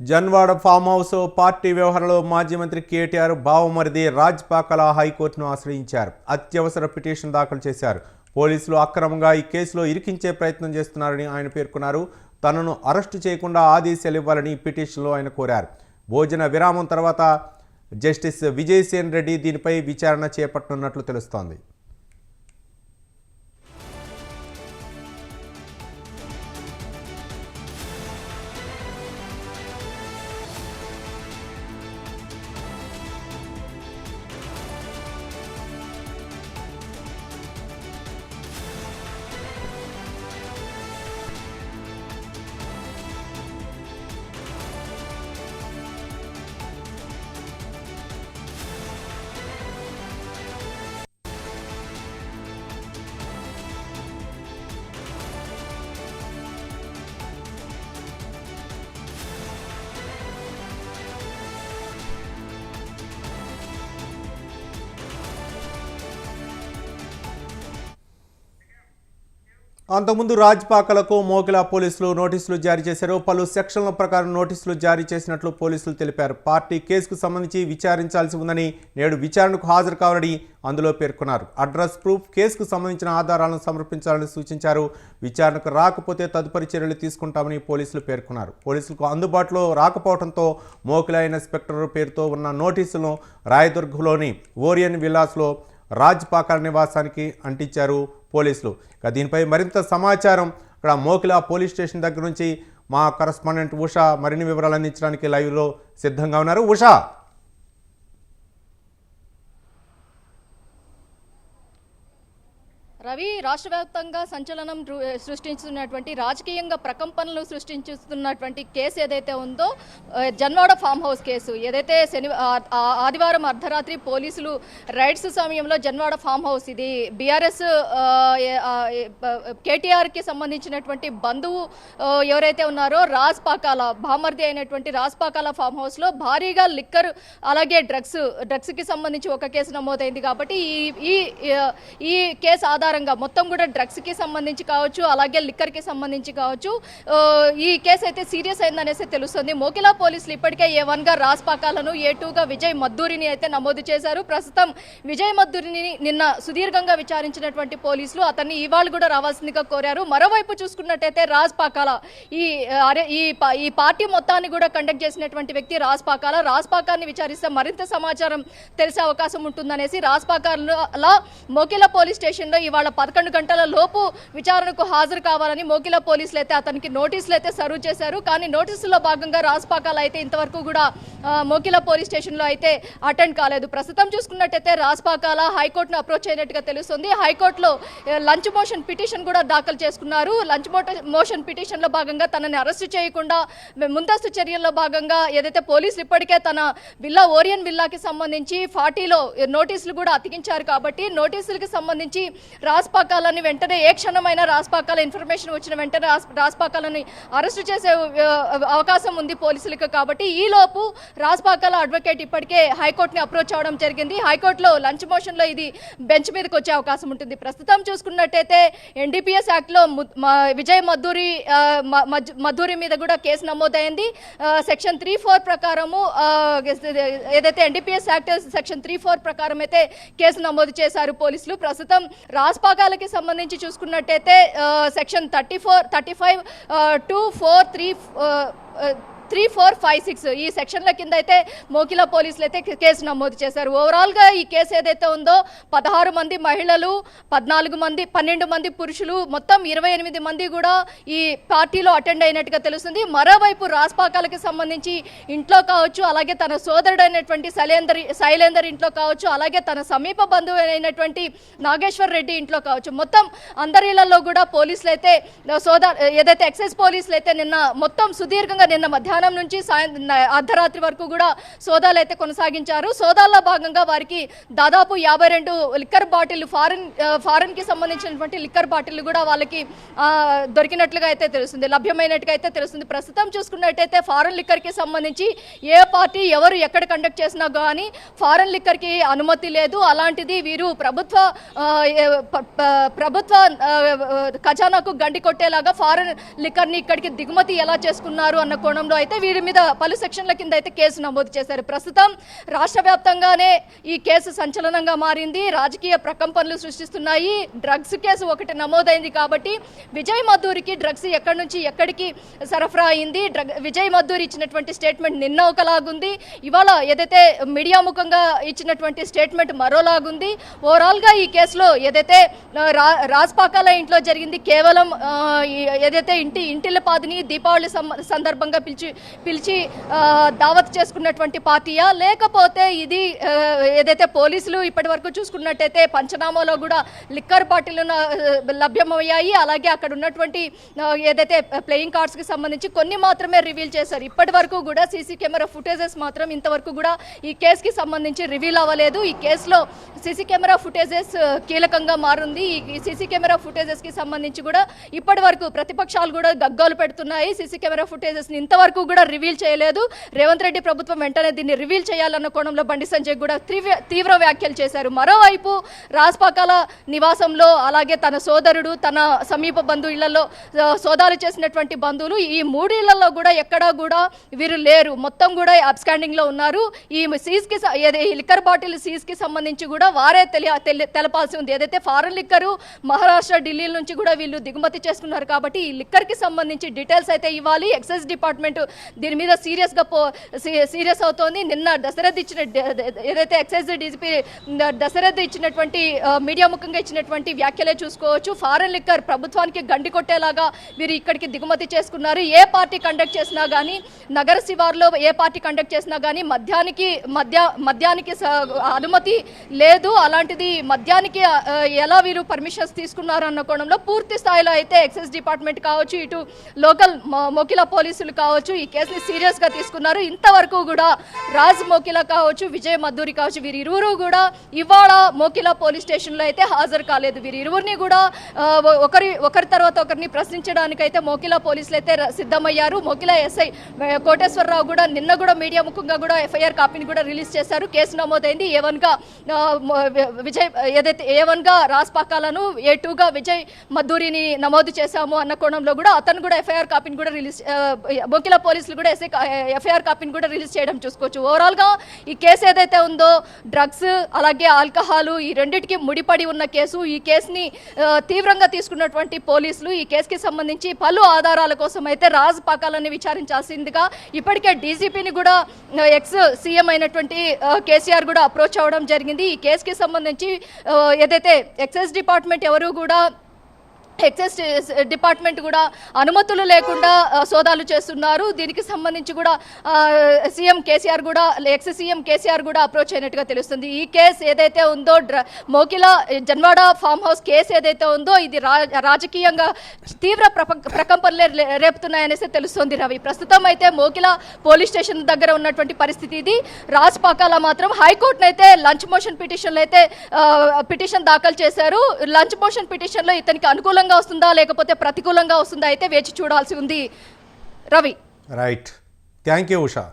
Janwada farm house party వ్యవహారంలో మాజీ మంత్రి కేటీఆర్ బావమరిది రాజ్ పాకల హైకోర్టును ఆశ్రయించారు. అత్యవసర పిటిషన్ దాఖలు చేశారు. పోలీసులు అక్రమంగా ఈ కేసులో ఇరికించే ప్రయత్నం చేస్తున్నారని ఆయన పేర్కొన్నారు. తనను అరెస్టు చేయకుండా ఆదేశాలు ఇవ్వాలని పిటిషన్లో ఆయన కోరారు. భోజన విరామం తర్వాత జస్టిస్ విజయసేన్ రెడ్డి దీనిపై విచారణ చేపట్టనున్నట్లు తెలుస్తోంది. అంతకుముందు రాజ్ పాకలకు మోకిలా పోలీసులు నోటీసులు జారీ చేశారు. పలు సెక్షన్ల ప్రకారం నోటీసులు జారీ చేసినట్లు పోలీసులు తెలిపారు. పార్టీ కేసుకు సంబంధించి విచారించాల్సి ఉందని, నేడు విచారణకు హాజరు కావాలని అందులో పేర్కొన్నారు. అడ్రస్ ప్రూఫ్, కేసుకు సంబంధించిన ఆధారాలను సమర్పించాలని సూచించారు. విచారణకు రాకపోతే తదుపరి చర్యలు తీసుకుంటామని పోలీసులు పేర్కొన్నారు. పోలీసులకు అందుబాటులో రాకపోవడంతో మోకిలా ఇన్స్పెక్టర్ పేరుతో ఉన్న నోటీసులను రాయదుర్గ్లోని ఓరియన్ విల్లాస్లో రాజ్ పాకల నివాసానికి అంటించారు పోలీసులు. దీనిపై మరింత సమాచారం ఇక్కడ మోకిలా పోలీస్ స్టేషన్ దగ్గర నుంచి మా కరస్పాండెంట్ ఉషా మరిన్ని వివరాలు అందించడానికి లైవ్లో సిద్ధంగా ఉన్నారు. ఉషా, రవి, రాష్ట్ర వ్యాప్తంగా సంచలనం సృష్టించుతున్నటువంటి, రాజకీయంగా ప్రకంపనలు సృష్టించుతున్నటువంటి కేసు ఏదైతే ఉందో, జన్వాడ ఫామ్ హౌస్ కేసు ఏదైతే ఆదివారం అర్ధరాత్రి పోలీసులు రైడ్స్ సమయంలో జన్వాడ ఫామ్ హౌస్, ఇది బీఆర్ఎస్ కేటీఆర్కి సంబంధించినటువంటి బంధువు ఎవరైతే ఉన్నారో రాజ్ పాకాల బామర్ది అయినటువంటి రాజ్ పాకాల ఫామ్ హౌస్లో భారీగా లిక్కర్ అలాగే డ్రగ్స్కి సంబంధించి ఒక కేసు నమోదైంది. కాబట్టి ఈ కేసు ఆధారంగా మొత్తం కూడా డ్రగ్స్కి సంబంధించి కావచ్చు, అలాగే లిక్కర్కి సంబంధించి కావచ్చు, ఈ కేసు అయితే సీరియస్ అయిందనేసి తెలుస్తుంది. మోకిలా పోలీసులు ఇప్పటికే A1గా రాజ్ పాకాలను, A2గా విజయ్ మద్దూరిని అయితే నమోదు చేశారు. ప్రస్తుతం విజయ్ మద్దూరిని నిన్న సుదీర్ఘంగా విచారించినటువంటి పోలీసులు అతన్ని ఇవాళ కూడా రావాల్సిందిగా కోరారు. మరోవైపు చూసుకున్నట్టయితే రాజ్ పాకాల ఈ పార్టీ మొత్తాన్ని కూడా కండక్ట్ చేసినటువంటి వ్యక్తి రాజ్ పాకాలని విచారిస్తే మరింత సమాచారం తెలిసే అవకాశం ఉంటుందనేసి రాజ్ పాకాల మోకిలా పోలీస్ స్టేషన్లో ఇవాళ 11 గంటల లోపు విచారణకు హాజరు కావాలని మోకిలా పోలీసులు అయితే అతనికి నోటీసులు అయితే సర్వ్ చేశారు. కానీ నోటీసుల్లో భాగంగా రాజ్ పాకాల అయితే ఇంతవరకు కూడా మోకిలా పోలీస్ స్టేషన్లో అయితే అటెండ్ కాలేదు. ప్రస్తుతం చూసుకున్నట్టయితే రాజ్ పాకాల హైకోర్టును అప్రోచ్ అయినట్టుగా తెలుస్తుంది. హైకోర్టులో లంచ్ మోషన్ పిటిషన్ కూడా దాఖలు చేసుకున్నారు. లంచ్ మోషన్ పిటిషన్లో భాగంగా తనని అరెస్టు చేయకుండా ముందస్తు చర్యల్లో భాగంగా ఏదైతే పోలీసులు ఇప్పటికే తన ఓరియన్ విల్లాకి సంబంధించి 40లో నోటీసులు కూడా అతికించారు. కాబట్టి నోటీసులకి సంబంధించి రాజ్ పాకాలని వెంటనే ఏ క్షణమైనా రాజ్ పాకాల ఇన్ఫర్మేషన్ వచ్చిన వెంటనే రాజ్ పాకాలని అరెస్టు చేసే అవకాశం ఉంది పోలీసులకు. కాబట్టి ఈలోపు రాజ్ పాకాల అడ్వకేట్ ఇప్పటికే హైకోర్టుని అప్రోచ్ అవడం జరిగింది. హైకోర్టులో లంచ్ మోషన్లో ఇది బెంచ్ మీదకి వచ్చే అవకాశం ఉంటుంది. ప్రస్తుతం చూసుకున్నట్టయితే NDPS యాక్ట్లో విజయ్ మద్దూరి మీద కూడా కేసు నమోదైంది. సెక్షన్ 3(4) ప్రకారము ఏదైతే NDPS యాక్ట్ సెక్షన్ 3(4) ప్రకారం అయితే కేసు నమోదు చేశారు పోలీసులు. ప్రస్తుతం రాజ్ పాకాలకి సంబంధించి చూసుకున్నట్టయితే సెక్షన్ 35 2 4 3 4 5 6 ఈ సెక్షన్ల కింద అయితే మోకిలా పోలీసులు అయితే కేసు నమోదు చేశారు. ఓవరాల్గా ఈ కేసు ఏదైతే ఉందో 16 మంది మహిళలు, 12 మంది పురుషులు, మొత్తం 28 మంది కూడా ఈ పార్టీలో అటెండ్ అయినట్టుగా తెలుస్తుంది. మరోవైపు రాజ్ పాకాలకి సంబంధించి ఇంట్లో కావచ్చు, అలాగే తన సోదరుడైనటువంటి శైలేందర్ ఇంట్లో కావచ్చు, అలాగే తన సమీప బంధువు అయినటువంటి నాగేశ్వర్ రెడ్డి ఇంట్లో కావచ్చు, మొత్తం అందరిళ్లలో కూడా పోలీసులు అయితే ఏదైతే ఎక్సైజ్ పోలీసులు అయితే నిన్న మొత్తం సుదీర్ఘంగా నిన్న మధ్యాహ్నం నుంచి అర్ధరాత్రి వరకు కూడా సోదాలు అయితే కొనసాగించారు. సోదాల్లో భాగంగా వారికి దాదాపు 52 లిక్కర్ బాటిల్, ఫారెన్ కి సంబంధించినటువంటి లిక్కర్ బాటిల్ కూడా వాళ్ళకి దొరికినట్లుగా అయితే తెలుస్తుంది, లభ్యమైనట్టుగా అయితే తెలుస్తుంది. ప్రస్తుతం చూసుకున్నట్టయితే ఫారెన్ లిక్కర్ కి సంబంధించి ఏ పార్టీ ఎవరు ఎక్కడ కండక్ట్ చేసినా కానీ ఫారెన్ లిక్కర్ కి అనుమతి లేదు. అలాంటిది వీరు ప్రభుత్వ ఖజానాకు గండి కొట్టేలాగా ఫారెన్ లిక్కర్ ని ఇక్కడికి దిగుమతి ఎలా చేసుకున్నారు అన్న కోణంలో అయితే అయితే వీరి మీద పలు సెక్షన్ల కింద అయితే కేసు నమోదు చేశారు. ప్రస్తుతం రాష్ట్ర వ్యాప్తంగానే ఈ కేసు సంచలనంగా మారింది, రాజకీయ ప్రకంపనలు సృష్టిస్తున్నాయి. డ్రగ్స్ కేసు ఒకటి నమోదైంది కాబట్టి విజయ్ మద్దూరికి డ్రగ్స్ ఎక్కడి నుంచి ఎక్కడికి సరఫరా అయింది, విజయ్ మద్దూరి ఇచ్చినటువంటి స్టేట్మెంట్ నిన్న ఒకలాగుంది, ఇవాళ ఏదైతే మీడియా ముఖంగా ఇచ్చినటువంటి స్టేట్మెంట్ మరోలాగుంది. ఓవరాల్గా ఈ కేసులో ఏదైతే రాజ్పాకాల ఇంట్లో జరిగింది కేవలం ఏదైతే ఇంటిల్లిపాదిని దీపావళి సందర్భంగా పిలిచి దావత్ చేసుకున్నటువంటి పార్టీయా, లేకపోతే ఇది ఏదైతే పోలీసులు ఇప్పటి వరకు చూసుకున్నట్టయితే పంచనామాలో కూడా లిక్కర్ బాటిల్ లభ్యమయ్యాయి. అలాగే అక్కడ ఉన్నటువంటి ఏదైతే ప్లేయింగ్ కార్డ్స్కి సంబంధించి కొన్ని మాత్రమే రివీల్ చేశారు. ఇప్పటి వరకు కూడా సీసీ కెమెరా ఫుటేజెస్ మాత్రం ఇంతవరకు కూడా ఈ కేసుకి సంబంధించి రివీల్ అవ్వలేదు. ఈ కేసులో సీసీ కెమెరా ఫుటేజెస్ కీలకంగా మారింది. ఈ సీసీ కెమెరా ఫుటేజెస్కి సంబంధించి కూడా ఇప్పటి వరకు ప్రతిపక్షాలు కూడా గగ్గోలు పెడుతున్నాయి. సీసీ కెమెరా ఫుటేజెస్ని ఇంతవరకు కూడా రివీల్ చేయలేదు. రేవంత్ రెడ్డి ప్రభుత్వం వెంటనే దీన్ని రివీల్ చేయాలన్న కోణంలో బండి సంజయ్ కూడా తీవ్ర వ్యాఖ్యలు చేశారు. మరోవైపు రాజ్పాకాల నివాసంలో అలాగే తన సోదరుడు తన సమీప బంధు ఇళ్లలో సోదాలు చేసినటువంటి బంధువులు ఈ 3 ఇళ్లలో కూడా ఎక్కడా కూడా వీరు లేరు, మొత్తం కూడా అబ్స్కాండింగ్ లో ఉన్నారు. ఈ సీజ్కి లిక్కర్ బాటిల్ సీజ్కి సంబంధించి కూడా వారే తెలపాల్సి ఉంది. ఏదైతే ఫారెన్ లిక్కరు మహారాష్ట్ర ఢిల్లీ నుంచి కూడా వీళ్ళు దిగుమతి చేసుకున్నారు కాబట్టి ఈ లిక్కర్కి సంబంధించి డీటెయిల్స్ అయితే ఇవ్వాలి. ఎక్సైజ్ డిపార్ట్మెంట్ దీని మీద సీరియస్ అవుతోంది. నిన్న దశరథ్ ఇచ్చిన ఏదైతే ఎక్సైజ్ డీజీపీ దశరథ్ ఇచ్చినటువంటి మీడియా ముఖంగా ఇచ్చినటువంటి వ్యాఖ్యలే చూసుకోవచ్చు. ఫారెన్ లిక్కర్ ప్రభుత్వానికి గండి కొట్టేలాగా వీరు ఇక్కడికి దిగుమతి చేసుకున్నారు. ఏ పార్టీ కండక్ట్ చేసినా కానీ, నగర శివార్లో ఏ పార్టీ కండక్ట్ చేసినా కానీ మద్యానికి అనుమతి లేదు. అలాంటిది మద్యానికి ఎలా వీరు పర్మిషన్స్ తీసుకున్నారు అన్న కోణంలో పూర్తి స్థాయిలో అయితే ఎక్సైజ్ డిపార్ట్మెంట్ కావచ్చు, ఇటు లోకల్ మోకిలా పోలీసులు కావచ్చు ఈ కేసుని సీరియస్ గా తీసుకున్నారు. ఇంతవరకు కూడా రాజ్ మోకిలా కావచ్చు, విజయ్ మద్దూరి కావచ్చు, వీరిరువురు కూడా ఇవాళ మోకిలా పోలీస్ స్టేషన్లో అయితే హాజరు కాలేదు. వీరిరువురిని కూడా ఒకరి తర్వాత ఒకరిని ప్రశ్నించడానికి అయితే మోకిలా పోలీసులు అయితే సిద్ధమయ్యారు. మోకిలా ఎస్ఐ కోటేశ్వరరావు కూడా నిన్న కూడా మీడియా ముఖంగా కూడా ఎఫ్ఐఆర్ కాపీని కూడా రిలీజ్ చేశారు. కేసు నమోదైంది. A1 గా రాజ్పాకాలను, A2 గా విజయ్ మద్దూరిని నమోదు చేశాము అన్న కోణంలో కూడా అతను కూడా ఎఫ్ఐఆర్ కాపీని కూడా రిలీజ్ మోకిలా పోలీసులు కూడా ఎఫ్ఐఆర్ కాపీని కూడా రిలీజ్ చేయడం చూసుకోవచ్చు. ఓవరాల్ గా ఈ కేసు ఏదైతే ఉందో డ్రగ్స్ అలాగే ఆల్కహాల్ ఈ రెండింటికి ముడిపడి ఉన్న కేసు. ఈ కేసుని తీవ్రంగా తీసుకున్నటువంటి పోలీసులు ఈ కేసుకి సంబంధించి పలు ఆధారాల కోసం అయితే రాజ్పాకాలని విచారించాల్సిందిగా ఇప్పటికే డీజీపీని కూడా ఎక్స్ సీఎం అయినటువంటి కేసీఆర్ కూడా అప్రోచ్ అవ్వడం జరిగింది. ఈ కేసుకి సంబంధించి ఏదైతే ఎక్సైజ్ డిపార్ట్మెంట్ ఎక్సైజ్ డిపార్ట్మెంట్ కూడా అనుమతులు లేకుండా సోదాలు చేస్తున్నారు. దీనికి సంబంధించి కూడా ఎక్స్ సీఎం కేసీఆర్ కూడా అప్రోచ్ అయినట్టుగా తెలుస్తుంది. ఈ కేసు ఏదైతే ఉందో Mokila Janwada farm house case ఏదైతే ఉందో ఇది రాజకీయంగా తీవ్ర ప్రకంపనలే రేపుతున్నాయనేసి తెలుస్తుంది. రవి, ప్రస్తుతం అయితే మోకిలా పోలీస్ స్టేషన్ దగ్గర ఉన్నటువంటి పరిస్థితి ఇది. రాజ్పాకాల మాత్రం హైకోర్టును అయితే లంచ్ మోషన్ పిటిషన్ దాఖలు చేశారు. లంచ్ మోషన్ పిటిషన్లో ఇతనికి అనుకూలంగా వస్తుందా లేకపోతే ప్రతికూలంగా వస్తుందా అయితే వేచి చూడాల్సి ఉంది. Ravi, right, thank you Usha.